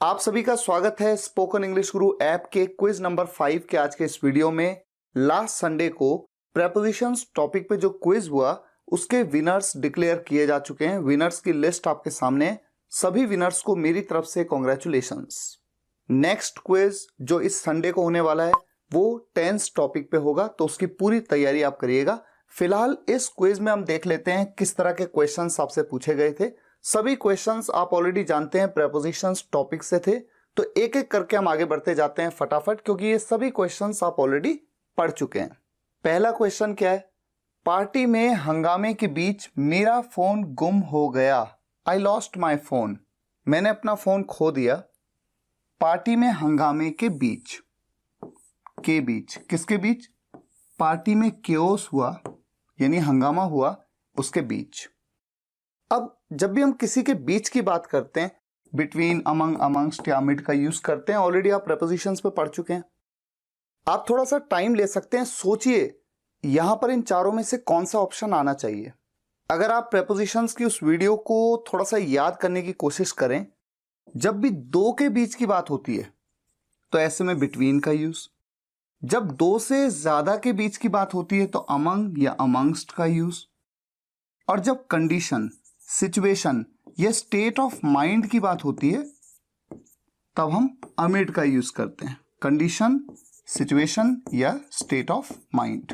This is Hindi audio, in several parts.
आप सभी का स्वागत है स्पोकन इंग्लिश गुरु ऐप के क्विज नंबर 5 के आज के इस वीडियो में। लास्ट संडे को प्रेपोजिशंस टॉपिक पे जो क्विज हुआ उसके विनर्स डिक्लेयर किए जा चुके हैं। विनर्स की लिस्ट आपके सामने है। सभी विनर्स को मेरी तरफ से कॉन्ग्रेचुलेशंस। नेक्स्ट क्विज जो इस संडे को होने वाला है वो टेंस टॉपिक पे होगा, तो उसकी पूरी तैयारी आप करिएगा। फिलहाल इस क्विज में हम देख लेते हैं किस तरह के क्वेश्चंस आपसे पूछे गए थे। सभी क्वेश्चंस आप ऑलरेडी जानते हैं, प्रेपोजिशंस टॉपिक से थे, तो एक एक करके हम आगे बढ़ते जाते हैं फटाफट, क्योंकि ये सभी क्वेश्चंस आप ऑलरेडी पढ़ चुके हैं। पहला क्वेश्चन क्या है? पार्टी में हंगामे के बीच मेरा फोन गुम हो गया। I lost my phone. मैंने अपना फोन खो दिया। पार्टी में हंगामे के बीच, किसके बीच? पार्टी में केओस हुआ यानी हंगामा हुआ, उसके बीच। अब जब भी हम किसी के बीच की बात करते हैं, बिटवीन, अमंग, अमंगस्ट या मिड का यूज करते हैं। ऑलरेडी आप प्रेपोजिशंस पे पढ़ चुके हैं। आप थोड़ा सा टाइम ले सकते हैं, सोचिए यहां पर इन चारों में से कौन सा ऑप्शन आना चाहिए। अगर आप प्रेपोजिशंस की उस वीडियो को थोड़ा सा याद करने की कोशिश करें, जब भी दो के बीच की बात होती है तो ऐसे में बिटवीन का यूज, जब दो से ज्यादा के बीच की बात होती है तो अमंग या अमंगस्ट का यूज, और जब कंडीशन, सिचुएशन या स्टेट ऑफ माइंड की बात होती है तब हम अमिड का यूज करते हैं। कंडीशन, सिचुएशन या स्टेट ऑफ माइंड।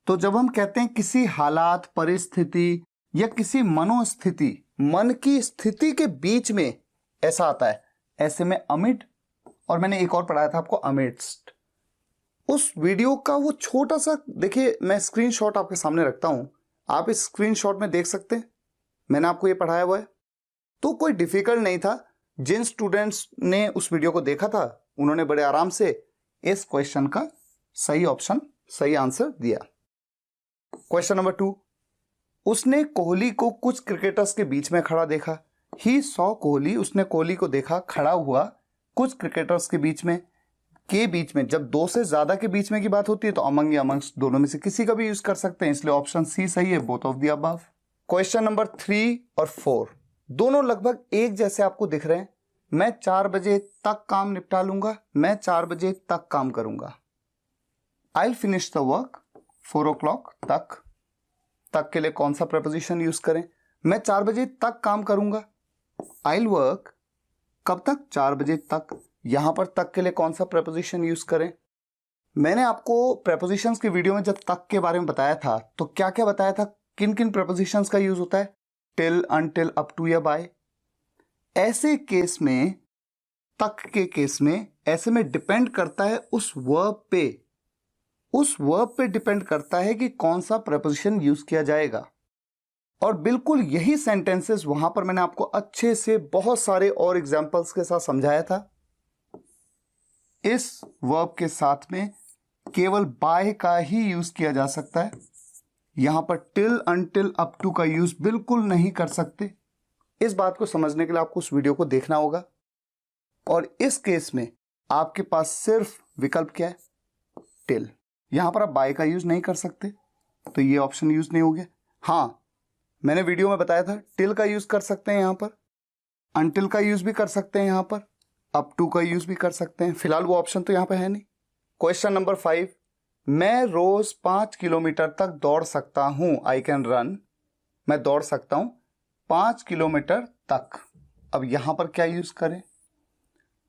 तो जब हम कहते हैं किसी हालात, परिस्थिति या किसी मनोस्थिति, मन की स्थिति के बीच में ऐसा आता है, ऐसे में अमिड, और मैंने एक और पढ़ाया था आपको अमिडस्ट। उस वीडियो का वो छोटा सा देखिए, मैं स्क्रीनशॉट आपके सामने रखता हूं, आप इस स्क्रीनशॉट में देख सकते हैं, मैंने आपको ये पढ़ाया हुआ है। तो कोई डिफिकल्ट नहीं था। जिन स्टूडेंट्स ने उस वीडियो को देखा था उन्होंने बड़े आराम से इस क्वेश्चन का सही ऑप्शन, सही आंसर दिया। क्वेश्चन नंबर 2, उसने कोहली को कुछ क्रिकेटर्स के बीच में खड़ा देखा। ही सॉ कोहली, उसने कोहली को देखा खड़ा हुआ कुछ क्रिकेटर्स के बीच में। के बीच में, जब दो से ज्यादा के बीच में की बात होती है तो अमंग या अमंगस्ट दोनों में से किसी का भी यूज कर सकते हैं, इसलिए ऑप्शन सी सही है, both of the above. Question number 3 और 4 दोनों लगभग एक जैसे आपको दिख रहे हैं। मैं 4 बजे तक काम निपटा लूंगा, मैं 4 बजे तक काम करूंगा। I will finish the work 4 o'clock तक। तक के लिए कौन सा प्रपोजिशन यूज करें? मैं 4 बजे तक काम करूंगा। आई विल वर्क कब तक? 4 बजे तक। यहां पर तक के लिए कौन सा प्रपोजिशन यूज करें? मैंने आपको प्रपोजिशंस के वीडियो में जब तक के बारे में बताया था तो क्या क्या बताया था, किन किन प्रपोजिशंस का यूज होता है? टिल, अनटिल, अप टू या बाय। ऐसे केस में, तक के केस में, ऐसे में डिपेंड करता है उस वर्ब पे डिपेंड करता है कि कौन सा प्रपोजिशन यूज किया जाएगा। और बिल्कुल यही सेंटेंसेस वहां पर मैंने आपको अच्छे से बहुत सारे और एग्जांपल्स के साथ समझाया था। इस वर्ब के साथ में केवल बाय का ही यूज किया जा सकता है। यहां पर टिल, अनटिल, अप टू का यूज बिल्कुल नहीं कर सकते। इस बात को समझने के लिए आपको उस वीडियो को देखना होगा। और इस केस में आपके पास सिर्फ विकल्प क्या है? टिल। यहां पर आप बाय का यूज नहीं कर सकते, तो ये ऑप्शन यूज नहीं हो गया। हां, मैंने वीडियो में बताया था टिल का यूज कर सकते हैं, यहां पर अनटिल का यूज भी कर सकते हैं, यहां पर अप टू का यूज भी कर सकते हैं। फिलहाल वो ऑप्शन तो यहां पे है नहीं। क्वेश्चन नंबर 5, मैं रोज 5 किलोमीटर तक दौड़ सकता हूं। आई कैन रन, मैं दौड़ सकता हूं 5 किलोमीटर तक। अब यहां पर क्या यूज करें?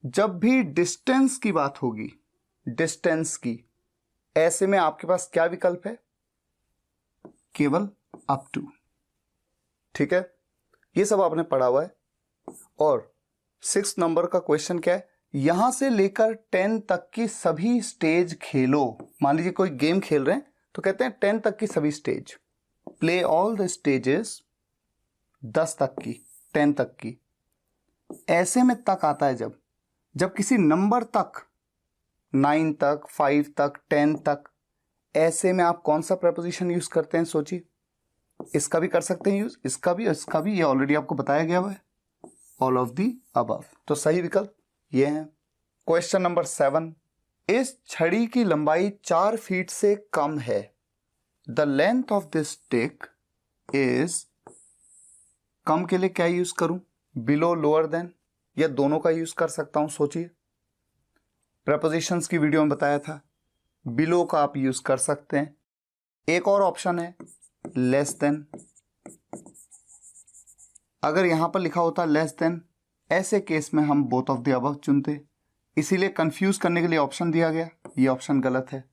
जब भी डिस्टेंस की बात होगी, डिस्टेंस की, ऐसे में आपके पास क्या विकल्प है? केवल अप टू। ठीक है, ये सब आपने पढ़ा हुआ है। और 6 नंबर का क्वेश्चन क्या है? यहां से लेकर 10 तक की सभी स्टेज खेलो। मान लीजिए कोई गेम खेल रहे हैं तो कहते हैं 10 तक की सभी stage, play all the stages. 10 तक की, 10 तक की। ऐसे में तक आता है जब किसी नंबर तक, 9 तक, 5 तक, 10 तक, ऐसे में आप कौन सा प्रपोजिशन यूज करते हैं? सोचिए। इसका भी कर सकते हैं यूज, इसका भी, इसका भी, ये ऑलरेडी आपको बताया गया हुआ है, ऑल ऑफ दी अबव। तो सही विकल्प ये है। क्वेश्चन नंबर 7, इस छड़ी की लंबाई 4 फीट से कम है। The length of this stick is, कम के लिए क्या यूज करूं? Below, lower than. या दोनों का यूज कर सकता हूं? सोचिए, प्रेपोजिशंस की वीडियो में बताया था, बिलो का आप यूज कर सकते हैं। एक और ऑप्शन है लेस देन। अगर यहां पर लिखा होता लेस देन, ऐसे केस में हम बोथ ऑफ द अबव चुनते, इसीलिए कंफ्यूज करने के लिए ऑप्शन दिया गया। ये ऑप्शन गलत है,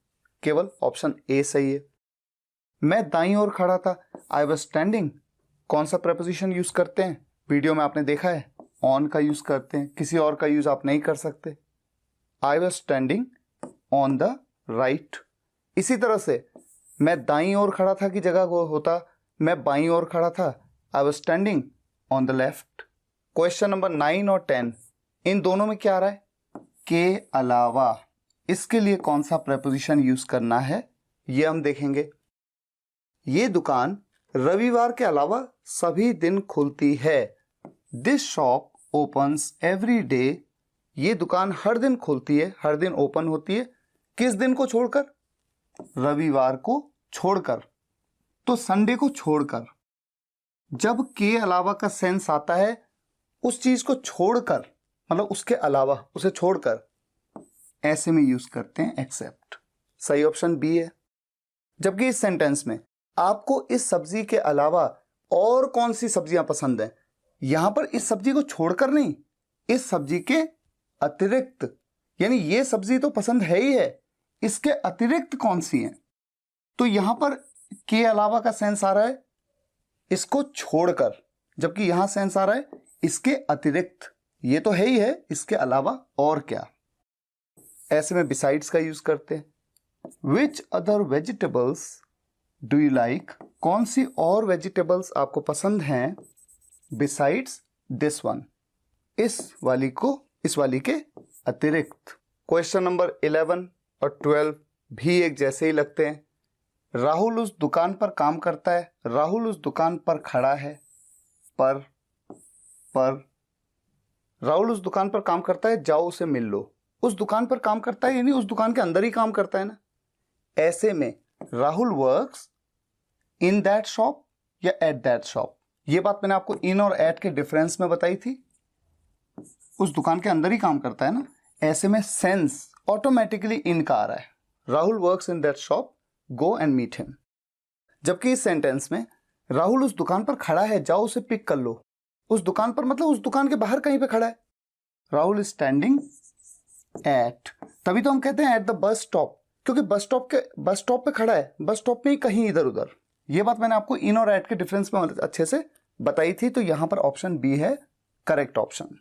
केवल ऑप्शन ए सही है। मैं दाईं ओर खड़ा था, आई वॉज स्टैंडिंग, कौन सा प्रेपोजिशन यूज करते हैं? वीडियो में आपने देखा है, ऑन का यूज करते हैं, किसी और का यूज आप नहीं कर सकते। I was standing on the right. इसी तरह से मैं दाईं ओर खड़ा था की जगह होता मैं बाईं ओर खड़ा था, I was standing on the left. Question number 9 और 10, इन दोनों में क्या आ रहा है? के अलावा। इसके लिए कौन सा प्रेपोजिशन यूज करना है ये हम देखेंगे। ये दुकान रविवार के अलावा सभी दिन खुलती है। This shop opens every day. ये दुकान हर दिन खुलती है, हर दिन ओपन होती है। किस दिन को छोड़कर? रविवार को छोड़कर, तो संडे को छोड़कर। जब के अलावा का सेंस आता है उस चीज को छोड़कर, मतलब उसके अलावा, उसे छोड़कर, ऐसे में यूज करते हैं एक्सेप्ट। सही ऑप्शन बी है। जबकि इस सेंटेंस में आपको इस सब्जी के अलावा और कौन सी सब्जियां पसंद हैं, यहां पर इस सब्जी को छोड़कर नहीं, इस सब्जी के अतिरिक्त, यानी ये सब्जी तो पसंद है ही है, इसके अतिरिक्त कौन सी हैं। तो यहां पर के अलावा का सेंस आ रहा है इसको छोड़कर, जबकि यहां सेंस आ रहा है इसके अतिरिक्त। ये तो है ही है, इसके अलावा और क्या। ऐसे में बिसाइड्स का यूज करते हैं। Which other vegetables do you like? कौन सी और वेजिटेबल्स आपको पसंद हैं बिसाइड्स दिस वन, इस वाली के अतिरिक्त। क्वेश्चन नंबर 11 और 12 भी एक जैसे ही लगते हैं। राहुल उस दुकान पर काम करता है, राहुल उस दुकान पर खड़ा है। पर राहुल उस दुकान पर काम करता है, जाओ उसे मिल लो। उस दुकान पर काम करता है यानी उस दुकान के अंदर ही काम करता है ना। ऐसे में Rahul works in that shop या एट दैट शॉप। ये बात मैंने आपको इन और एट के डिफरेंस में बताई थी। उस दुकान के अंदर ही काम करता है ना, ऐसे में सेंस ऑटोमेटिकली इन का आ रहा है। Rahul works in that shop, go and meet him. जबकि इस सेंटेंस में राहुल उस दुकान पर खड़ा है, जाओ उसे पिक कर लो। उस दुकान पर मतलब उस दुकान के बाहर कहीं पे खड़ा है। राहुल इज स्टैंडिंग एट, तभी तो हम कहते हैं एट द बस स्टॉप, क्योंकि बस स्टॉप पे खड़ा है, बस स्टॉप में ही कहीं इधर उधर। ये बात मैंने आपको इन और एट के डिफरेंस में अच्छे से बताई थी, तो यहां पर ऑप्शन बी है करेक्ट ऑप्शन।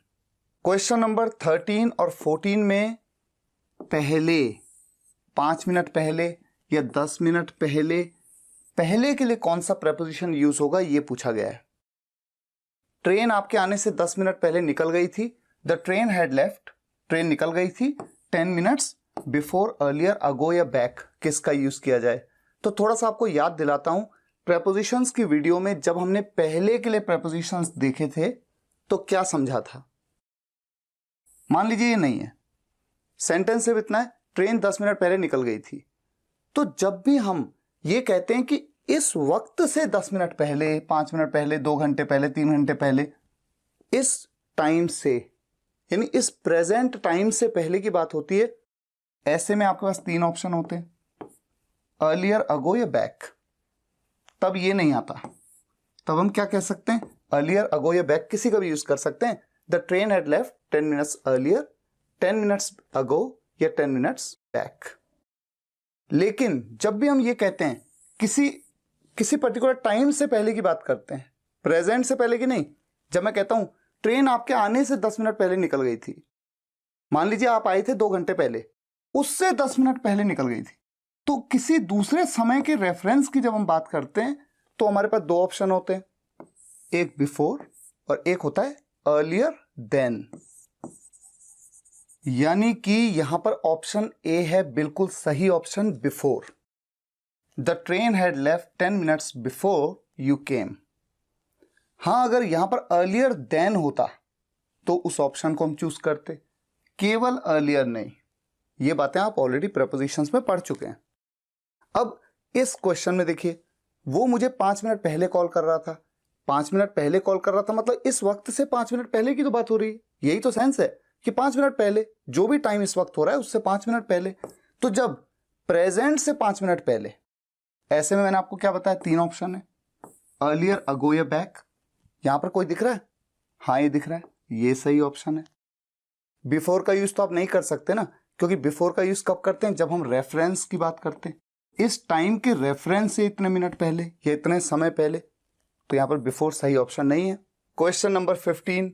क्वेश्चन नंबर 13 और 14 में पहले, 5 मिनट पहले या 10 मिनट पहले, पहले के लिए कौन सा प्रेपोजिशन यूज होगा ये पूछा गया है। ट्रेन आपके आने से 10 मिनट पहले निकल गई थी। The train had left, train निकल गई थी 10 मिनट्स बिफोर, अर्लियर, अगो या बैक, किसका यूज किया जाए। तो थोड़ा सा आपको याद दिलाता हूं, प्रेपोजिशंस की वीडियो में जब हमने पहले के लिए प्रेपोजिशंस देखे थे तो क्या समझा था। मान लीजिए ये नहीं है, सेंटेंस सिर्फ इतना है, ट्रेन 10 मिनट पहले निकल गई थी। तो जब भी हम ये कहते हैं कि इस वक्त से 10 मिनट पहले, 5 मिनट पहले, 2 घंटे पहले, 3 घंटे पहले, इस टाइम से, यानी इस प्रेजेंट टाइम से पहले की बात होती है। ऐसे में आपके पास 3 ऑप्शन होते हैं, अर्लियर, अगो या बैक। तब ये नहीं आता, तब हम क्या कह सकते हैं, अर्लियर, अगो या बैक, किसी का भी यूज कर सकते हैं। The train had left 10 minutes earlier, 10 minutes ago या 10 मिनट्स बैक। लेकिन जब भी हम ये कहते हैं किसी पर्टिकुलर टाइम से पहले की बात करते हैं, प्रेजेंट से पहले की नहीं। जब मैं कहता हूं ट्रेन आपके आने से 10 मिनट पहले निकल गई थी, मान लीजिए आप आए थे 2 घंटे पहले, उससे 10 मिनट पहले निकल गई थी। तो किसी दूसरे समय के रेफरेंस की जब हम बात करते हैं तो हमारे पास 2 ऑप्शन होते हैं, एक बिफोर और एक होता है अर्लियर देन। यानी कि यहां पर ऑप्शन ए है बिल्कुल सही option, before. The train had left 10 minutes before you came. हां, अगर यहां पर अर्लियर देन होता तो उस ऑप्शन को हम चूज करते, केवल अर्लियर नहीं। ये बातें आप ऑलरेडी प्रेपोजिशंस में पढ़ चुके हैं। अब इस क्वेश्चन में देखिए, वो मुझे 5 मिनट पहले कॉल कर रहा था, 5 मिनट पहले कॉल कर रहा था, मतलब इस वक्त से 5 मिनट पहले की तो बात हो रही है। यही तो सेंस है कि 5 मिनट पहले, जो भी टाइम इस वक्त हो रहा है उससे 5 मिनट पहले। तो जब प्रेजेंट से 5 मिनट पहले, ऐसे में मैंने आपको क्या बताया, 3 ऑप्शन है, अर्लियर, अगो या बैक। यहां पर कोई दिख रहा है? हाँ ये दिख रहा है, ये सही ऑप्शन है। बिफोर का यूज तो आप नहीं कर सकते ना, क्योंकि बिफोर का यूज कब करते हैं, जब हम रेफरेंस की बात करते हैं, इस टाइम के रेफरेंस से इतने मिनट पहले या इतने समय पहले। तो यहां पर बिफोर सही ऑप्शन नहीं है। क्वेश्चन नंबर 15,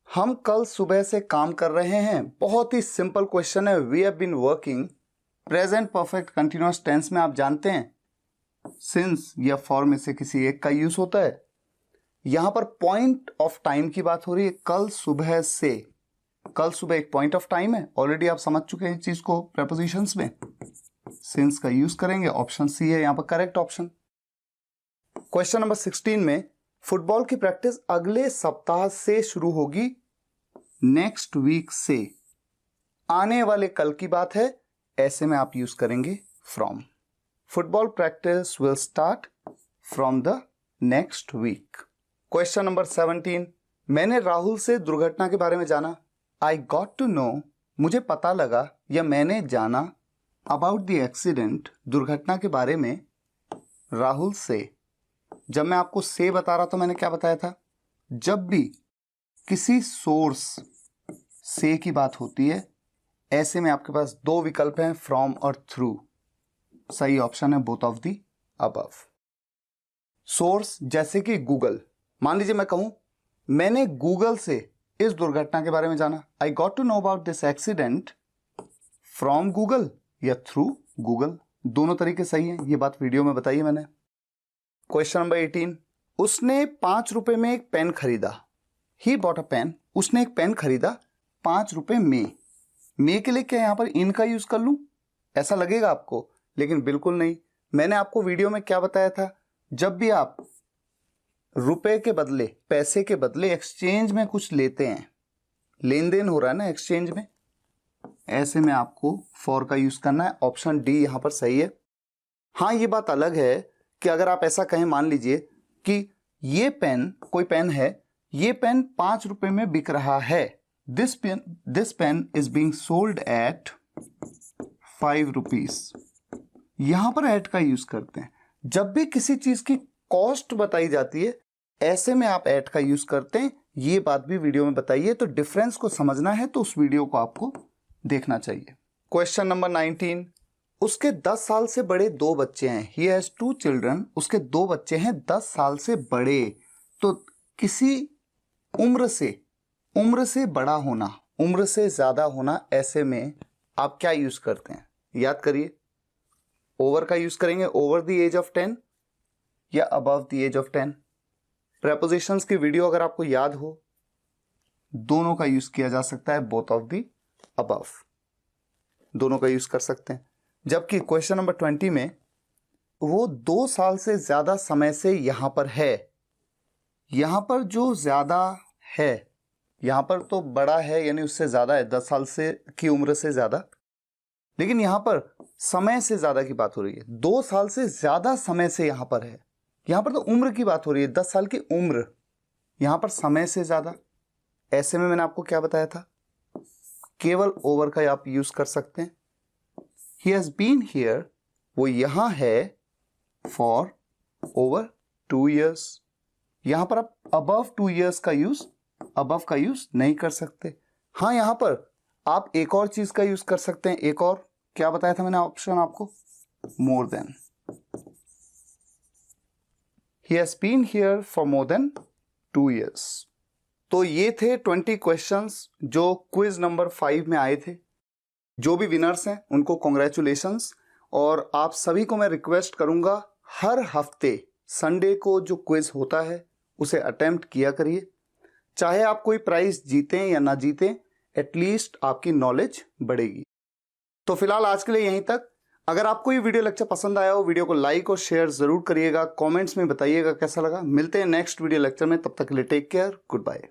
हम कल सुबह से काम कर रहे हैं। बहुत ही सिंपल क्वेश्चन है। We have been working, present perfect continuous tense में आप जानते हैं सिंस या फॉर में से किसी एक का यूज होता है। यहां पर पॉइंट ऑफ टाइम की बात हो रही है, कल सुबह से। कल सुबह एक पॉइंट ऑफ टाइम है, ऑलरेडी आप समझ चुके हैं इस चीज को प्रेपोजिशंस में। सिंस का यूज करेंगे, ऑप्शन सी है यहां पर करेक्ट ऑप्शन। क्वेश्चन नंबर 16 में, फुटबॉल की प्रैक्टिस अगले सप्ताह से शुरू होगी, नेक्स्ट वीक से। आने वाले कल की बात है, ऐसे में आप यूज करेंगे from. Football practice will start from the next week. Question number 17, मैंने राहुल से दुर्घटना के बारे में जाना। आई गॉट टू नो, मुझे पता लगा या मैंने जाना, अबाउट द एक्सीडेंट, दुर्घटना के बारे में, राहुल से। जब मैं आपको से बता रहा था, मैंने क्या बताया था, जब भी किसी सोर्स से की बात होती है, ऐसे में आपके पास 2 विकल्प हैं, फ्रॉम और थ्रू। सही ऑप्शन है both of the above. Source जैसे कि गूगल, मान लीजिए मैं कहूं मैंने गूगल से इस दुर्घटना के बारे में जाना, I got to know about this accident from Google या थ्रू गूगल। दोनों तरीके सही हैं, ये बात वीडियो में बताई मैंने। क्वेश्चन नंबर 18, उसने 5 रुपए में एक पेन खरीदा। ही बॉट अ पेन, उसने एक पेन खरीदा 5 रुपए में। मे के लिए क्या यहां पर इन का यूज कर लूं, ऐसा लगेगा आपको, लेकिन बिल्कुल नहीं। मैंने आपको वीडियो में क्या बताया था, जब भी आप रुपए के बदले, पैसे के बदले एक्सचेंज में कुछ लेते हैं, लेन देन हो रहा है ना एक्सचेंज में, ऐसे में आपको फॉर का यूज करना है। ऑप्शन डी यहां पर सही है। हाँ ये बात अलग है कि अगर आप ऐसा कहें, मान लीजिए कि ये पेन, कोई पेन है, ये पेन 5 रुपए में बिक रहा है, this pen is being sold at 5 rupees. यहां पर एट का यूज करते हैं। जब भी किसी चीज की कॉस्ट बताई जाती है, ऐसे में आप एट का यूज करते हैं। ये बात भी वीडियो में बताई है, तो डिफरेंस को समझना है तो उस वीडियो को आपको देखना चाहिए। क्वेश्चन नंबर 19, उसके 10 साल से बड़े 2 बच्चे हैं। ही हैज 2 चिल्ड्रन, उसके 2 बच्चे हैं 10 साल से बड़े। तो किसी उम्र से बड़ा होना, उम्र से ज्यादा होना, ऐसे में आप क्या यूज करते हैं, याद करिए। ओवर का यूज करेंगे, ओवर द एज ऑफ 10 या above the age of 10। Prepositions की वीडियो अगर आपको याद हो, दोनों का यूज किया जा सकता है, बोथ ऑफ द अबव, दोनों का यूज कर सकते हैं। जबकि क्वेश्चन नंबर 20 में, वो 2 साल से ज्यादा समय से यहां पर है। यहां पर जो ज्यादा है, यहां पर तो बड़ा है यानी उससे ज्यादा है, 10 साल से की उम्र से ज्यादा, लेकिन यहां पर समय से ज्यादा की बात हो रही है। 2 साल से ज्यादा समय से यहां पर है, यहां पर तो उम्र की बात हो रही है, 10 साल की उम्र, यहां पर समय से ज्यादा। ऐसे में मैंने आपको क्या बताया था, केवल ओवर का आप यूज कर सकते हैं। ही हैज बीन हियर, वो यहां है, फॉर ओवर 2 years। यहां पर आप अबव 2 years का यूज नहीं कर सकते। हाँ यहां पर आप एक और चीज का यूज कर सकते हैं, एक और, क्या बताया था मैंने ऑप्शन आपको, more than. He has been here for more than 2 years। तो ये थे 20 क्वेश्चंस जो क्विज नंबर 5 में आए थे। जो भी विनर्स हैं उनको कॉन्ग्रेचुलेशंस। और आप सभी को मैं रिक्वेस्ट करूंगा, हर हफ्ते संडे को जो क्विज होता है उसे अटेम्प्ट किया करिए। चाहे आप कोई प्राइज जीतें या ना जीतें, एटलीस्ट आपकी नॉलेज बढ़ेगी। तो फिलहाल आज के लिए यहीं तक। अगर आपको ये वीडियो लेक्चर पसंद आया हो, वीडियो को लाइक और शेयर जरूर करिएगा, कमेंट्स में बताइएगा कैसा लगा। मिलते हैं नेक्स्ट वीडियो लेक्चर में, तब तक के लिए टेक केयर, गुड बाय।